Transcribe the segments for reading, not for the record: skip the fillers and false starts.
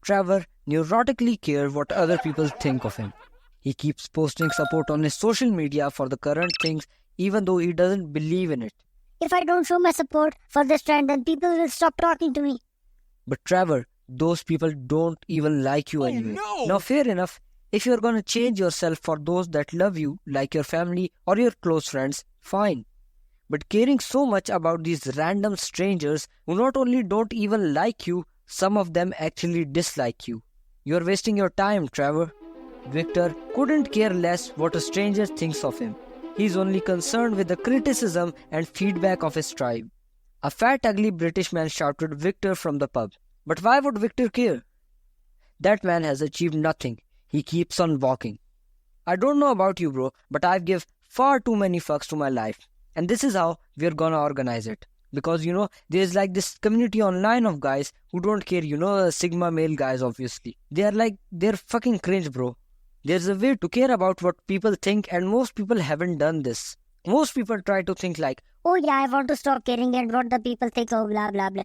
Trevor neurotically cares what other people think of him. He keeps posting support on his social media for the current things even though he doesn't believe in it. If I don't show my support for this trend, then people will stop talking to me. But Trevor, those people don't even like you anyway. No! Now fair enough, if you're gonna change yourself for those that love you, like your family or your close friends, fine. But caring so much about these random strangers who not only don't even like you, some of them actually dislike you. You're wasting your time, Trevor. Victor couldn't care less what a stranger thinks of him. He's only concerned with the criticism and feedback of his tribe. A fat, ugly British man shouted Victor from the pub. But why would Victor care? That man has achieved nothing. He keeps on walking. I don't know about you, bro, but I've give far too many fucks to my life. And this is how we're gonna organize it. Because, there's like this community online of guys who don't care, Sigma male guys, obviously. They're fucking cringe, bro. There's a way to care about what people think, and most people haven't done this. Most people try to think like, oh yeah, I want to stop caring at what the people think, oh blah blah blah.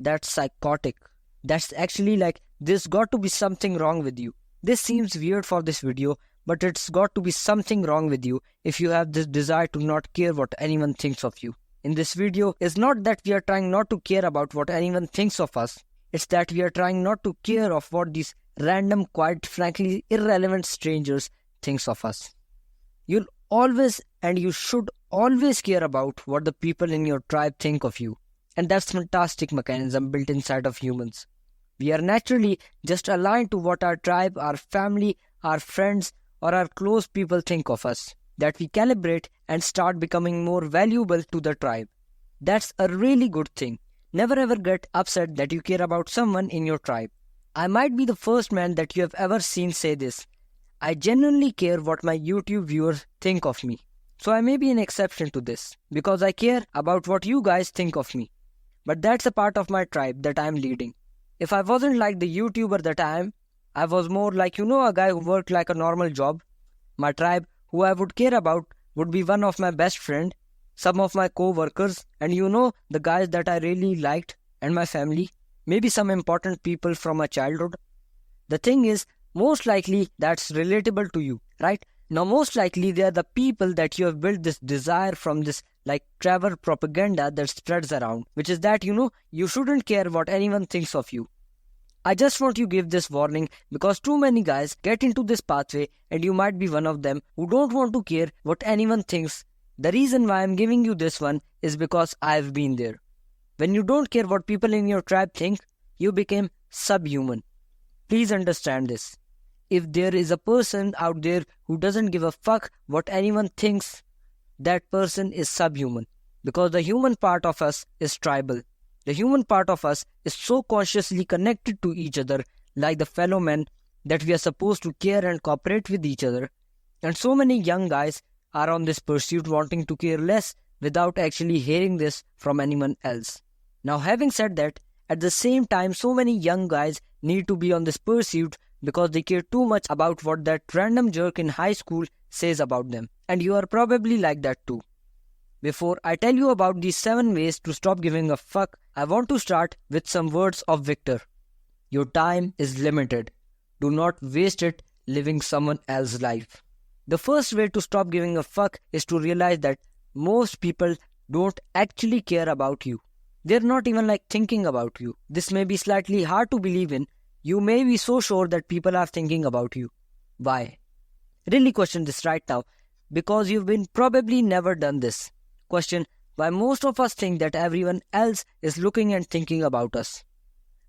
That's psychotic. That's actually like, there's got to be something wrong with you. This seems weird for this video, but it's got to be something wrong with you if you have this desire to not care what anyone thinks of you. In this video, it's not that we are trying not to care about what anyone thinks of us. It's that we are trying not to care of what these random, quite frankly irrelevant strangers thinks of us. You'll always and you should always care about what the people in your tribe think of you. And that's a fantastic mechanism built inside of humans. We are naturally just aligned to what our tribe, our family, our friends, or our close people think of us. That we calibrate and start becoming more valuable to the tribe. That's a really good thing. Never ever get upset that you care about someone in your tribe. I might be the first man that you have ever seen say this. I genuinely care what my YouTube viewers think of me. So I may be an exception to this, because I care about what you guys think of me. But that's a part of my tribe that I am leading. If I wasn't like the YouTuber that I am, I was more like, a guy who worked like a normal job. My tribe, who I would care about, would be one of my best friend, some of my co-workers, and the guys that I really liked, and my family. Maybe some important people from my childhood. The thing is, most likely that's relatable to you, right? Now most likely they are the people that you have built this desire from, this like Trevor propaganda that spreads around, which is that you shouldn't care what anyone thinks of you. I just want to give this warning because too many guys get into this pathway, and you might be one of them who don't want to care what anyone thinks. The reason why I'm giving you this one is because I've been there. When you don't care what people in your tribe think, you became subhuman. Please understand this. If there is a person out there who doesn't give a fuck what anyone thinks, that person is subhuman. Because the human part of us is tribal. The human part of us is so consciously connected to each other, like the fellow men, that we are supposed to care and cooperate with each other. And so many young guys are on this pursuit wanting to care less without actually hearing this from anyone else. Now having said that, at the same time so many young guys need to be on this pursuit because they care too much about what that random jerk in high school says about them. And you are probably like that too. Before I tell you about these 7 ways to stop giving a fuck, I want to start with some words of Victor. Your time is limited. Do not waste it living someone else's life. The first way to stop giving a fuck is to realize that most people don't actually care about you. They're not even thinking about you. This may be slightly hard to believe in. You may be so sure that people are thinking about you. Why? Really question this right now, because you've been probably never done this. Question why most of us think that everyone else is looking and thinking about us.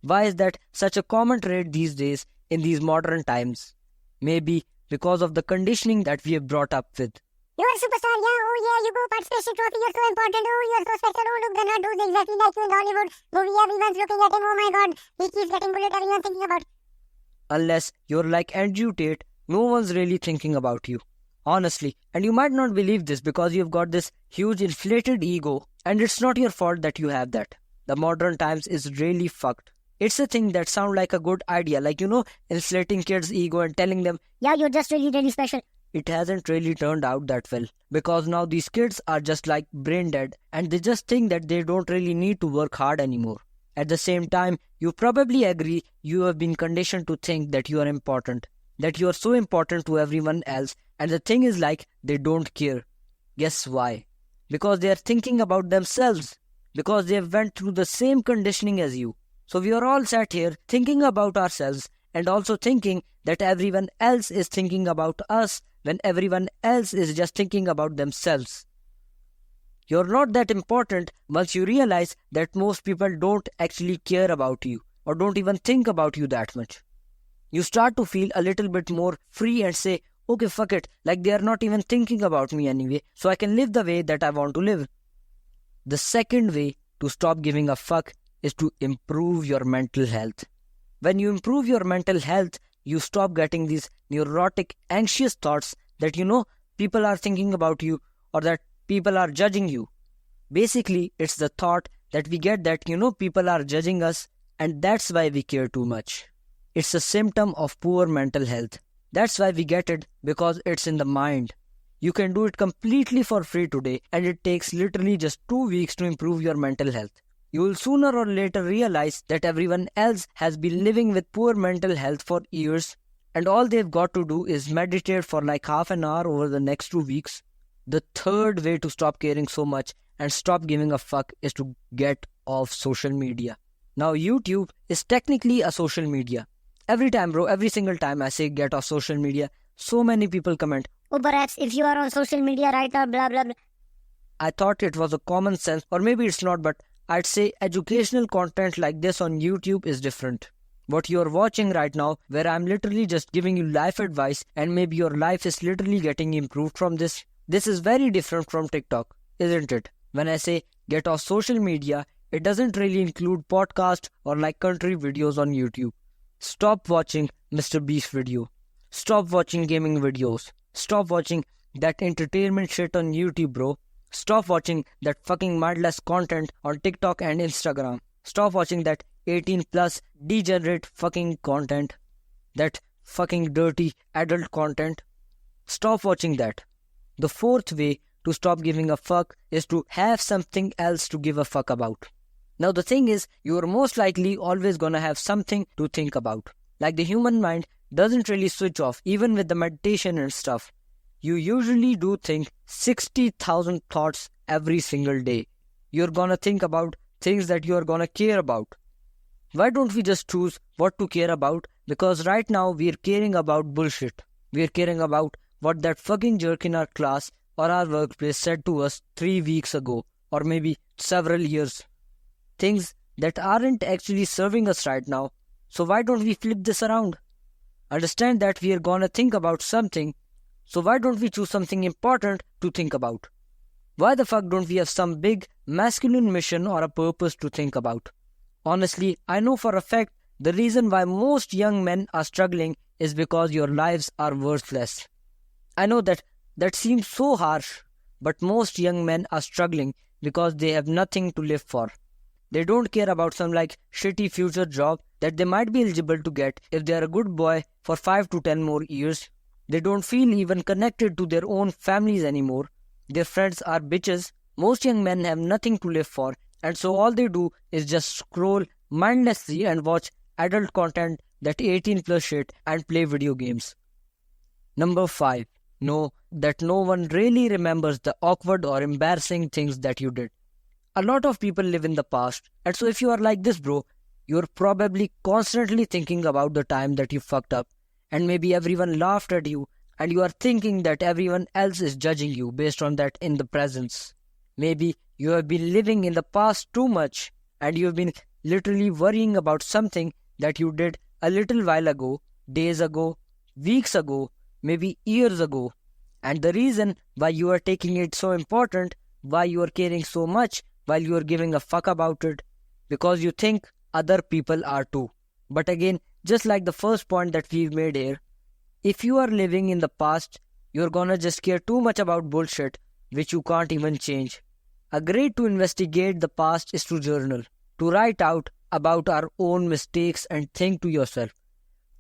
Why is that such a common trait these days in these modern times? Maybe because of the conditioning that we have brought up with. You're a superstar, yeah, oh yeah, you go participation trophy, you're so important, oh you're so special, oh look, the nut does exactly like you in Hollywood movie, everyone's looking at him, oh my god, he keeps getting bullet, everyone's thinking about. Unless you're like Andrew Tate, no one's really thinking about you. Honestly, and you might not believe this because you've got this huge inflated ego, and it's not your fault that you have that. The modern times is really fucked. It's a thing that sounds like a good idea, inflating kids' ego and telling them, yeah, you're just really, really special. It hasn't really turned out that well, because now these kids are just brain dead, and they just think that they don't really need to work hard anymore. At the same time, you probably agree you have been conditioned to think that you are important, that you are so important to everyone else, and the thing is like they don't care. Guess why? Because they are thinking about themselves, because they have went through the same conditioning as you. So we are all sat here thinking about ourselves and also thinking that everyone else is thinking about us when everyone else is just thinking about themselves. You're not that important once you realize that most people don't actually care about you or don't even think about you that much. You start to feel a little bit more free and say, okay, fuck it, like they are not even thinking about me anyway, so I can live the way that I want to live. The second way to stop giving a fuck is to improve your mental health. When you improve your mental health, you stop getting these neurotic, anxious thoughts that people are thinking about you or that people are judging you. Basically, it's the thought that we get that people are judging us and that's why we care too much. It's a symptom of poor mental health. That's why we get it, because it's in the mind. You can do it completely for free today and it takes literally just 2 weeks to improve your mental health. You will sooner or later realize that everyone else has been living with poor mental health for years and all they've got to do is meditate for like half an hour over the next 2 weeks. The third way to stop caring so much and stop giving a fuck is to get off social media. Now YouTube is technically a social media. Every time, bro, every single time I say get off social media, so many people comment, Oh, perhaps if you are on social media right now, blah blah blah. I thought it was a common sense, or maybe it's not, but I'd say educational content like this on YouTube is different. What you're watching right now, where I'm literally just giving you life advice and maybe your life is literally getting improved from this is very different from TikTok, isn't it? When I say get off social media, it doesn't really include podcasts or like country videos on YouTube. Stop watching Mr. Beast video. Stop watching gaming videos. Stop watching that entertainment shit on YouTube, bro. Stop watching that fucking mindless content on TikTok and Instagram. Stop watching that 18 plus degenerate fucking content. That fucking dirty adult content. Stop watching that. The fourth way to stop giving a fuck is to have something else to give a fuck about. Now the thing is, you are most likely always gonna have something to think about. Like the human mind doesn't really switch off even with the meditation and stuff. You usually do think 60,000 thoughts every single day. You're gonna think about things that you're gonna care about. Why don't we just choose what to care about? Because right now we're caring about bullshit. We're caring about what that fucking jerk in our class or our workplace said to us 3 weeks ago or maybe several years. Things that aren't actually serving us right now. So why don't we flip this around? Understand that we are gonna think about something. So why don't we choose something important to think about? Why the fuck don't we have some big masculine mission or a purpose to think about? Honestly, I know for a fact the reason why most young men are struggling is because your lives are worthless. I know that seems so harsh, but most young men are struggling because they have nothing to live for. They don't care about some like shitty future job that they might be eligible to get if they are a good boy for 5 to 10 more years. They don't feel even connected to their own families anymore. Their friends are bitches. Most young men have nothing to live for, and so all they do is just scroll mindlessly and watch adult content, that 18 plus shit, and play video games. Number 5. Know that no one really remembers the awkward or embarrassing things that you did. A lot of people live in the past, and so if you are like this, bro, you're probably constantly thinking about the time that you fucked up, and maybe everyone laughed at you, and you are thinking that everyone else is judging you based on that in the presence. Maybe you have been living in the past too much, and you have been literally worrying about something that you did a little while ago, days ago, weeks ago, maybe years ago. And the reason why you are taking it so important, why you are caring so much, while you are giving a fuck about it, because you think other people are too. But again, just like the first point that we've made here, if you are living in the past, you're gonna just care too much about bullshit which you can't even change. A great to investigate the past is to journal, to write out about our own mistakes and think to yourself,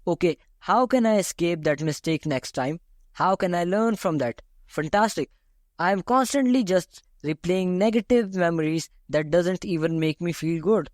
okay, how can I escape that mistake next time? How can I learn from that? Fantastic. I am constantly just replaying negative memories that doesn't even make me feel good.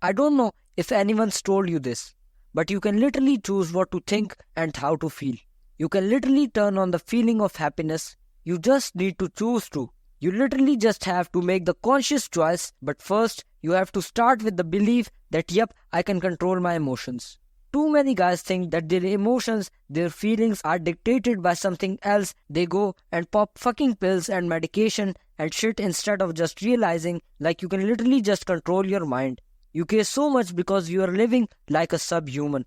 I don't know if anyone's told you this, but you can literally choose what to think and how to feel. You can literally turn on the feeling of happiness. You just need to choose to. You literally just have to make the conscious choice, but first you have to start with the belief that yep, I can control my emotions. Too many guys think that their emotions, their feelings are dictated by something else. They go and pop fucking pills and medication and shit instead of just realizing like you can literally just control your mind. You care so much because you are living like a subhuman.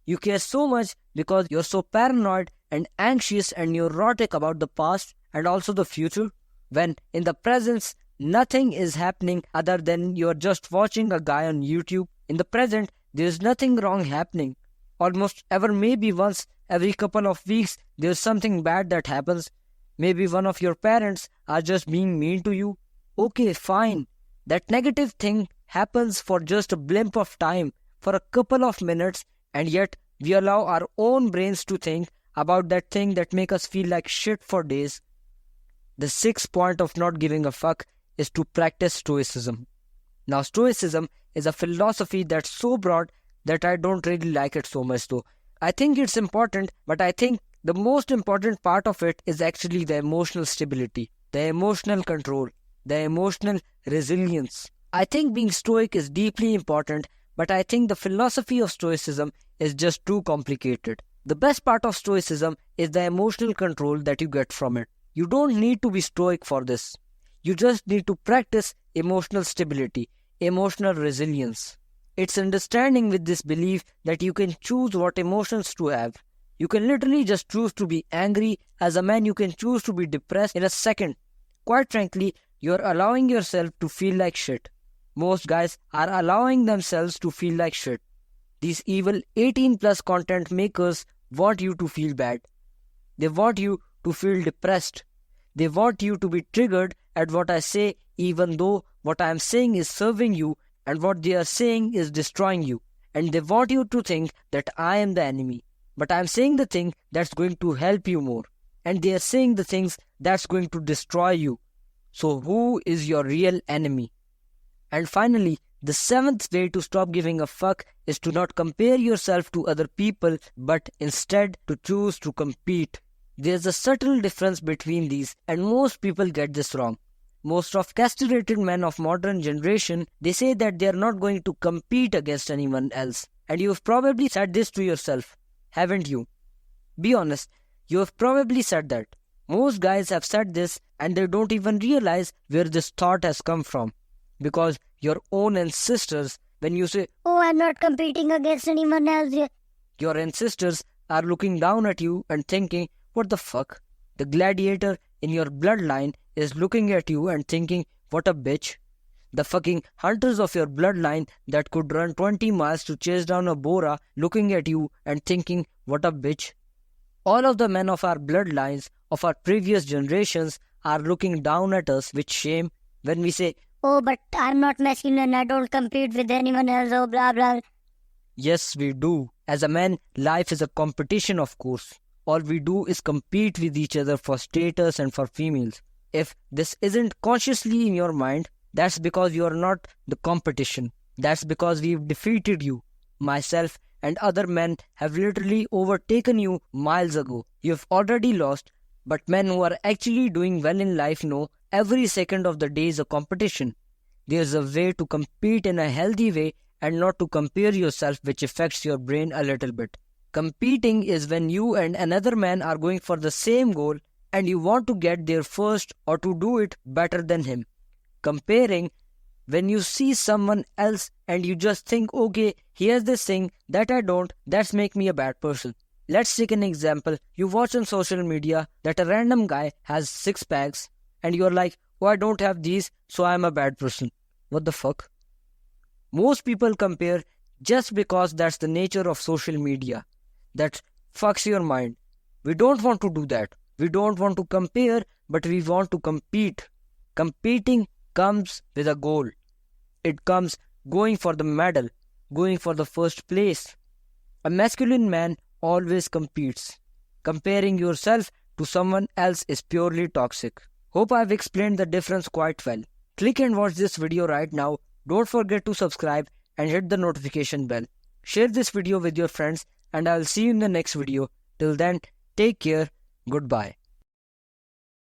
You care so much because you're so paranoid and anxious and neurotic about the past and also the future, when in the present nothing is happening other than you're just watching a guy on YouTube. In the present, there's nothing wrong happening. Almost ever, maybe once every couple of weeks, there's something bad that happens. Maybe one of your parents are just being mean to you. Okay, fine. That negative thing happens for just a blink of time, for a couple of minutes, and yet we allow our own brains to think about that thing that make us feel like shit for days. The sixth point of not giving a fuck is to practice stoicism. Now, stoicism is a philosophy that's so broad that I don't really like it so much though. I think it's important, but I think the most important part of it is actually the emotional stability, the emotional control, the emotional resilience. I think being stoic is deeply important, but I think the philosophy of stoicism is just too complicated. The best part of stoicism is the emotional control that you get from it. You don't need to be stoic for this. You just need to practice emotional stability, emotional resilience. It's understanding with this belief that you can choose what emotions to have. You can literally just choose to be angry. As a man, you can choose to be depressed in a second. Quite frankly, you're allowing yourself to feel like shit. Most guys are allowing themselves to feel like shit. These evil 18 plus content makers want you to feel bad. They want you to feel depressed. They want you to be triggered at what I say, even though what I am saying is serving you and what they are saying is destroying you. And they want you to think that I am the enemy. But I am saying the thing that's going to help you more. And they are saying the things that's going to destroy you. So who is your real enemy? And finally, the seventh way to stop giving a fuck is to not compare yourself to other people, but instead to choose to compete. There's a subtle difference between these, and most people get this wrong. Most of castrated men of modern generation, they say that they are not going to compete against anyone else. And you've probably said this to yourself, haven't you? Be honest, you have probably said that. Most guys have said this and they don't even realize where this thought has come from. Because your own ancestors, when you say, Oh, I'm not competing against anyone else. your ancestors are looking down at you and thinking, what the fuck? The gladiator in your bloodline is looking at you and thinking, what a bitch. The fucking hunters of your bloodline that could run 20 miles to chase down a Bora looking at you and thinking, what a bitch. All of the men of our bloodlines, of our previous generations, are looking down at us with shame when we say, Oh, but I'm not masculine. I don't compete with anyone else. Oh, blah, blah. yes, we do. As a man, life is a competition, of course. All we do is compete with each other for status and for females. If this isn't consciously in your mind, that's because you are not the competition. That's because we've defeated you. Myself and other men have literally overtaken you miles ago. You've already lost, but men who are actually doing well in life know every second of the day is a competition. There's a way to compete in a healthy way and not to compare yourself, which affects your brain a little bit. Competing is when you and another man are going for the same goal and you want to get there first or to do it better than him. Comparing, when you see someone else and you just think, okay, he has this thing that I don't, that's make me a bad person. Let's take an example. You watch on social media that a random guy has 6 packs and you're like, oh, I don't have these, so I'm a bad person. What the fuck? Most people compare just because that's the nature of social media. That fucks your mind. We don't want to do that. We don't want to compare, but we want to compete. Competing comes with a goal. It comes going for the medal, going for the first place. A masculine man always competes. Comparing yourself to someone else is purely toxic. Hope I've explained the difference quite well. Click and watch this video right now. Don't forget to subscribe and hit the notification bell. Share this video with your friends and I'll see you in the next video. Till then, take care. Goodbye.